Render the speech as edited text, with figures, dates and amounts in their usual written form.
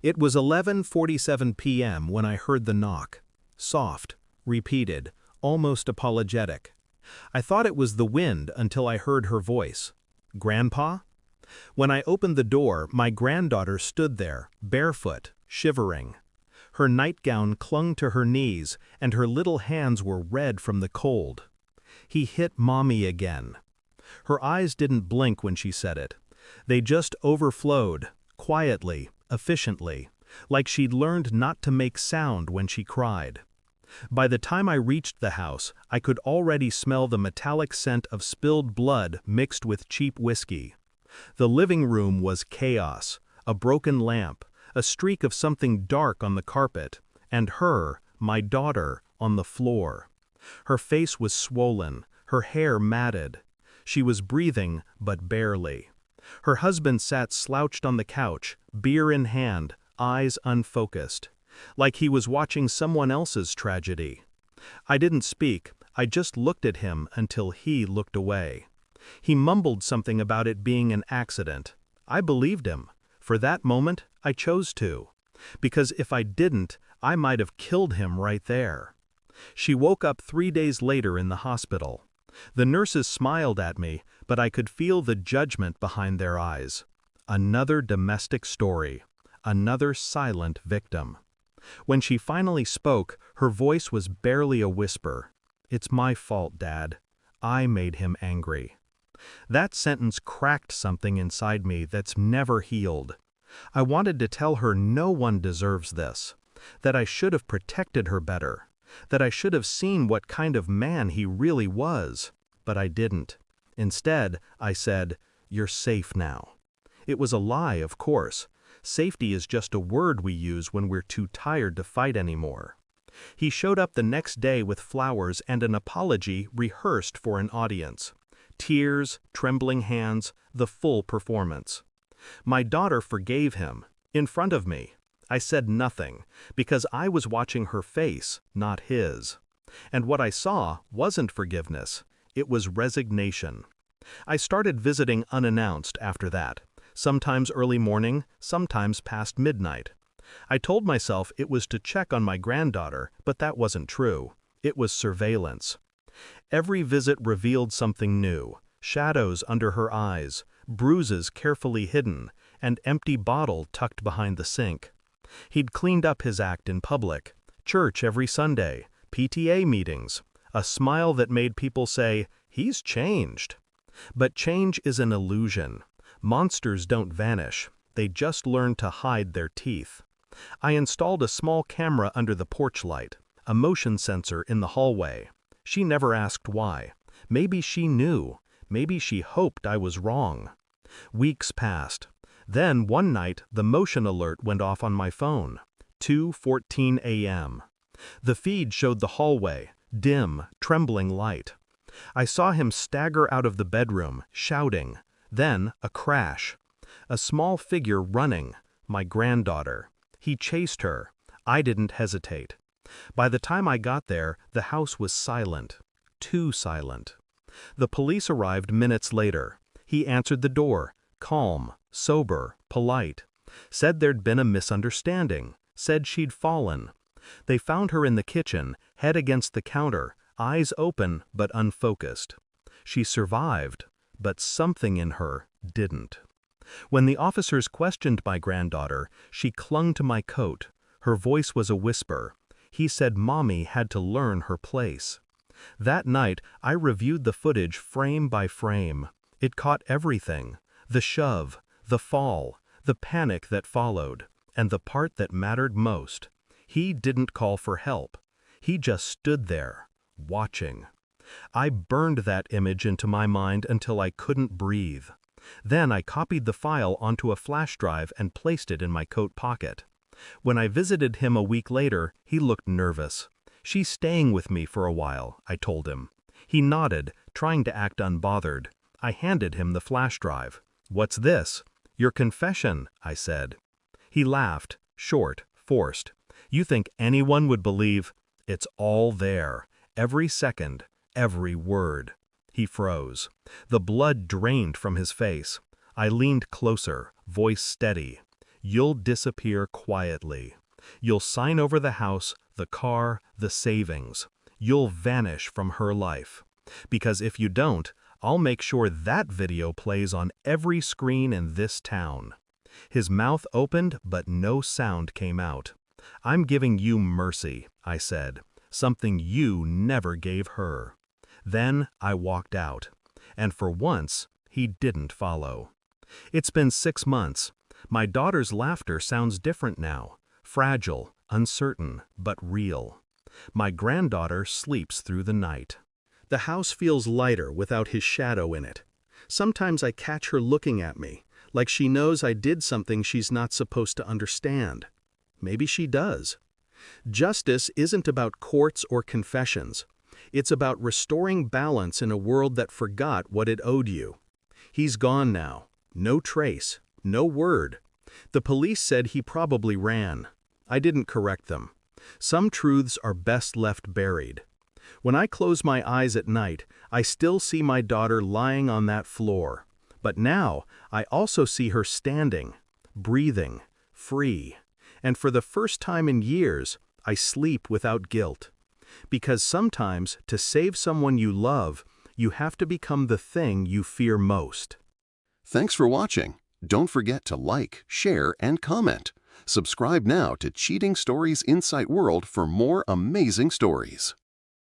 It was 11:47 p.m. when I heard the knock. Soft, repeated, almost apologetic. I thought it was the wind until I heard her voice. "Grandpa?" When I opened the door, my granddaughter stood there, barefoot, shivering. Her nightgown clung to her knees, and her little hands were red from the cold. "He hit Mommy again." Her eyes didn't blink when she said it. They just overflowed, quietly, efficiently, like she'd learned not to make sound when she cried. By the time I reached the house, I could already smell the metallic scent of spilled blood mixed with cheap whiskey. The living room was chaos, a broken lamp, a streak of something dark on the carpet, and her, my daughter, on the floor. Her face was swollen, her hair matted. She was breathing, but barely. Her husband sat slouched on the couch, beer in hand, eyes unfocused, like he was watching someone else's tragedy. I didn't speak, I just looked at him until he looked away. He mumbled something about it being an accident. I believed him. For that moment, I chose to. Because if I didn't, I might have killed him right there. She woke up 3 days later in the hospital. The nurses smiled at me, but I could feel the judgment behind their eyes. Another domestic story. Another silent victim. When she finally spoke, her voice was barely a whisper. "It's my fault, Dad. I made him angry." That sentence cracked something inside me that's never healed. I wanted to tell her no one deserves this, that I should have protected her better, that I should have seen what kind of man he really was, but I didn't. Instead, I said, "You're safe now." It was a lie, of course. Safety is just a word we use when we're too tired to fight anymore. He showed up the next day with flowers and an apology rehearsed for an audience. Tears, trembling hands, the full performance. My daughter forgave him, in front of me. I said nothing, because I was watching her face, not his. And what I saw wasn't forgiveness, it was resignation. I started visiting unannounced after that, sometimes early morning, sometimes past midnight. I told myself it was to check on my granddaughter, but that wasn't true. It was surveillance. Every visit revealed something new: shadows under her eyes, bruises carefully hidden, and empty bottle tucked behind the sink. He'd cleaned up his act in public, church every Sunday, PTA meetings, a smile that made people say, "He's changed." But change is an illusion. Monsters don't vanish, they just learn to hide their teeth. I installed a small camera under the porch light, a motion sensor in the hallway. She never asked why. Maybe she knew. Maybe she hoped I was wrong. Weeks passed. Then one night the motion alert went off on my phone. 2:14 a.m. The feed showed the hallway, dim, trembling light. I saw him stagger out of the bedroom, shouting. Then a crash. A small figure running. My granddaughter. He chased her. I didn't hesitate. By the time I got there, the house was silent. Too silent. The police arrived minutes later. He answered the door, calm, sober, polite. Said there'd been a misunderstanding. Said she'd fallen. They found her in the kitchen, head against the counter, eyes open but unfocused. She survived, but something in her didn't. When the officers questioned my granddaughter, she clung to my coat. Her voice was a whisper. He said Mommy had to learn her place. That night, I reviewed the footage frame by frame. It caught everything: the shove, the fall, the panic that followed, and the part that mattered most. He didn't call for help. He just stood there, watching. I burned that image into my mind until I couldn't breathe. Then I copied the file onto a flash drive and placed it in my coat pocket. When I visited him a week later, he looked nervous. "She's staying with me for a while," I told him. He nodded, trying to act unbothered. I handed him the flash drive. "What's this?" "Your confession," I said. He laughed, short, forced. "You think anyone would believe?" "It's all there. Every second, every word." He froze. The blood drained from his face. I leaned closer, voice steady. You'll disappear quietly. You'll sign over the house, the car, the savings. You'll vanish from her life. Because if you don't, I'll make sure that video plays on every screen in this town." His mouth opened, but no sound came out. "I'm giving you mercy," I said, "something you never gave her." Then I walked out. And for once, he didn't follow. It's been 6 months. My daughter's laughter sounds different now. Fragile, uncertain, but real. My granddaughter sleeps through the night. The house feels lighter without his shadow in it. Sometimes I catch her looking at me, like she knows I did something she's not supposed to understand. Maybe she does. Justice isn't about courts or confessions. It's about restoring balance in a world that forgot what it owed you. He's gone now. No trace. No word. The police said he probably ran. I didn't correct them. Some truths are best left buried. When I close my eyes at night, I still see my daughter lying on that floor. But now, I also see her standing, breathing, free. And for the first time in years, I sleep without guilt. Because sometimes, to save someone you love, you have to become the thing you fear most. Thanks for watching. Don't forget to like, share, and comment. Subscribe now to Cheating Stories Insight World for more amazing stories.